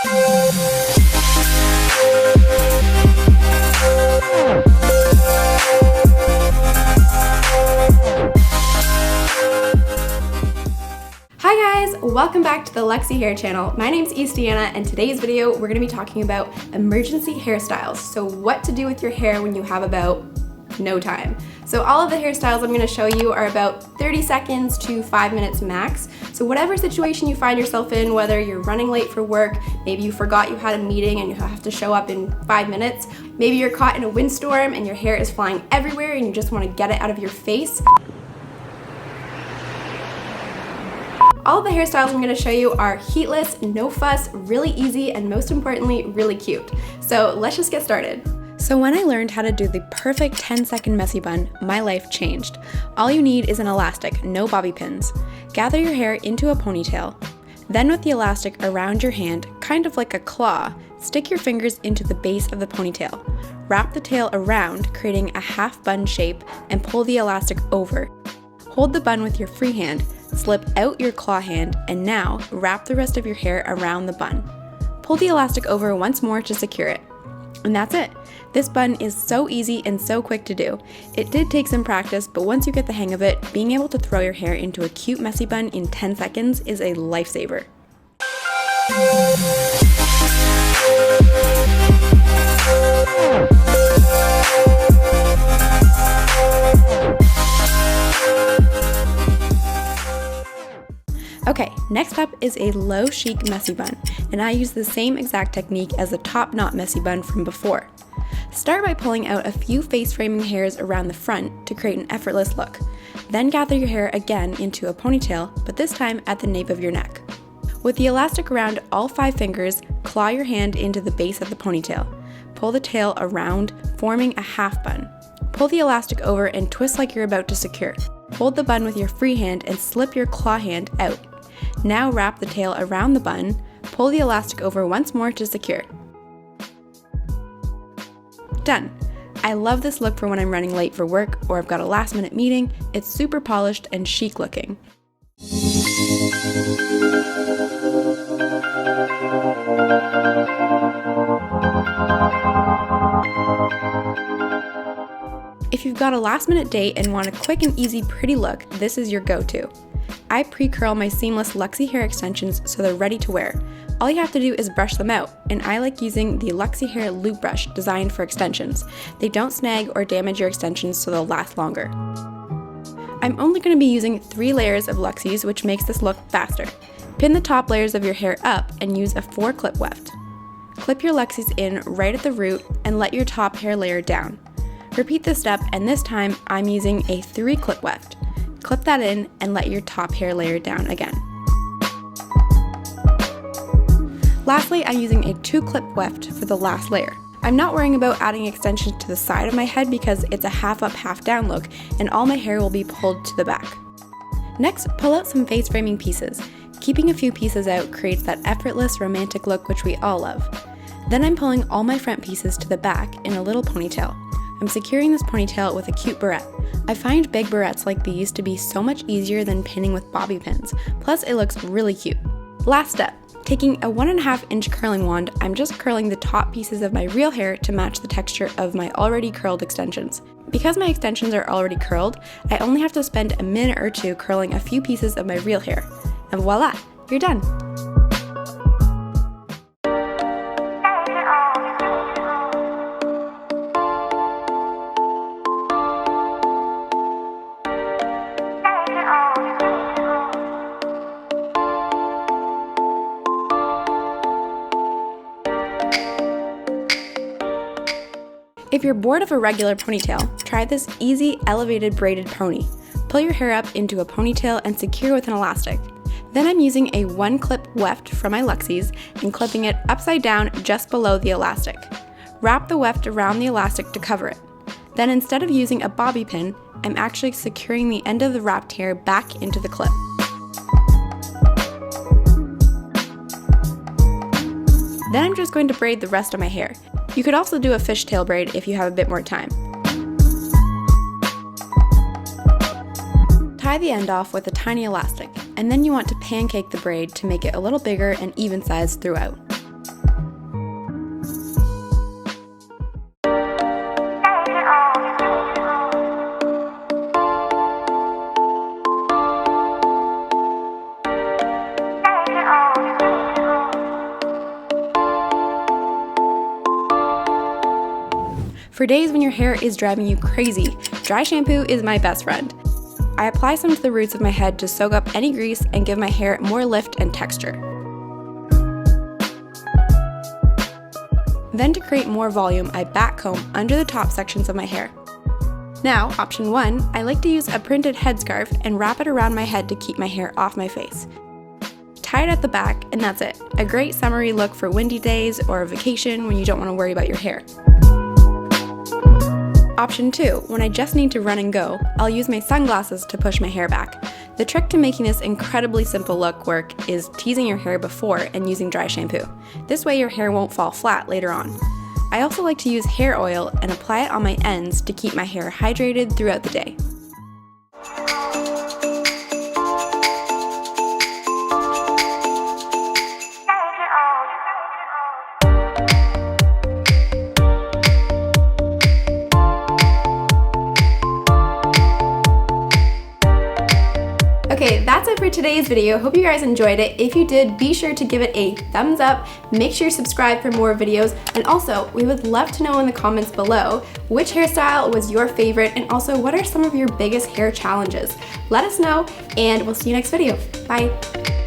Hi guys, welcome back to the Luxy Hair channel. My name's Deanna, and today's video we're going to be talking about emergency hairstyles. So what to do with your hair when you have about no time. So all of the hairstyles I'm going to show you are about 30 seconds to 5 minutes max. So whatever situation you find yourself in, whether you're running late for work, maybe you forgot you had a meeting and you have to show up in 5 minutes, maybe you're caught in a windstorm and your hair is flying everywhere and you just want to get it out of your face. All of the hairstyles I'm going to show you are heatless, no fuss, really easy, and most importantly, really cute. So let's just get started. So when I learned how to do the perfect 10-second messy bun, my life changed. All you need is an elastic, no bobby pins. Gather your hair into a ponytail. Then with the elastic around your hand, kind of like a claw, stick your fingers into the base of the ponytail. Wrap the tail around, creating a half bun shape, and pull the elastic over. Hold the bun with your free hand, slip out your claw hand, and now wrap the rest of your hair around the bun. Pull the elastic over once more to secure it. And that's it. This bun is so easy and so quick to do. It did take some practice, but once you get the hang of it, being able to throw your hair into a cute messy bun in 10 seconds is a lifesaver. Okay, next up is a low chic messy bun, and I use the same exact technique as the top knot messy bun from before. Start by pulling out a few face framing hairs around the front to create an effortless look. Then gather your hair again into a ponytail, but this time at the nape of your neck. With the elastic around all 5 fingers, claw your hand into the base of the ponytail. Pull the tail around, forming a half bun. Pull the elastic over and twist like you're about to secure. Hold the bun with your free hand and slip your claw hand out. Now wrap the tail around the bun, pull the elastic over once more to secure. Done! I love this look for when I'm running late for work or I've got a last minute meeting. It's super polished and chic looking. If you've got a last minute date and want a quick and easy pretty look, this is your go-to. I pre-curl my seamless Luxy Hair Extensions so they're ready to wear. All you have to do is brush them out, and I like using the Luxy Hair Loop Brush designed for extensions. They don't snag or damage your extensions so they'll last longer. I'm only going to be using 3 layers of Luxys, which makes this look faster. Pin the top layers of your hair up and use a 4-clip weft. Clip your Luxys in right at the root and let your top hair layer down. Repeat this step, and this time I'm using a 3-clip weft. Clip that in and let your top hair layer down again. Lastly, I'm using a 2-clip weft for the last layer. I'm not worrying about adding extensions to the side of my head because it's a half up, half down look, and all my hair will be pulled to the back. Next, pull out some face framing pieces. Keeping a few pieces out creates that effortless, romantic look which we all love. Then I'm pulling all my front pieces to the back in a little ponytail. I'm securing this ponytail with a cute barrette. I find big barrettes like these to be so much easier than pinning with bobby pins, plus it looks really cute. Last step, taking a 1.5 inch curling wand, I'm just curling the top pieces of my real hair to match the texture of my already curled extensions. Because my extensions are already curled, I only have to spend a minute or 2 curling a few pieces of my real hair. And voila, you're done! If you're bored of a regular ponytail, try this easy elevated braided pony. Pull your hair up into a ponytail and secure with an elastic. Then I'm using a 1-clip weft from my Luxys and clipping it upside down just below the elastic. Wrap the weft around the elastic to cover it. Then instead of using a bobby pin, I'm actually securing the end of the wrapped hair back into the clip. Then I'm just going to braid the rest of my hair. You could also do a fishtail braid if you have a bit more time. Tie the end off with a tiny elastic, and then you want to pancake the braid to make it a little bigger and even sized throughout. For days when your hair is driving you crazy, dry shampoo is my best friend. I apply some to the roots of my head to soak up any grease and give my hair more lift and texture. Then to create more volume, I back comb under the top sections of my hair. Now, option 1, I like to use a printed headscarf and wrap it around my head to keep my hair off my face. Tie it at the back, and that's it. A great summery look for windy days or a vacation when you don't want to worry about your hair. Option 2, when I just need to run and go, I'll use my sunglasses to push my hair back. The trick to making this incredibly simple look work is teasing your hair before and using dry shampoo. This way your hair won't fall flat later on. I also like to use hair oil and apply it on my ends to keep my hair hydrated throughout the day. Okay, that's it for today's video. Hope you guys enjoyed it. If you did, be sure to give it a thumbs up. Make sure you subscribe for more videos. And also, we would love to know in the comments below which hairstyle was your favorite, and also what are some of your biggest hair challenges. Let us know, and we'll see you next video. Bye.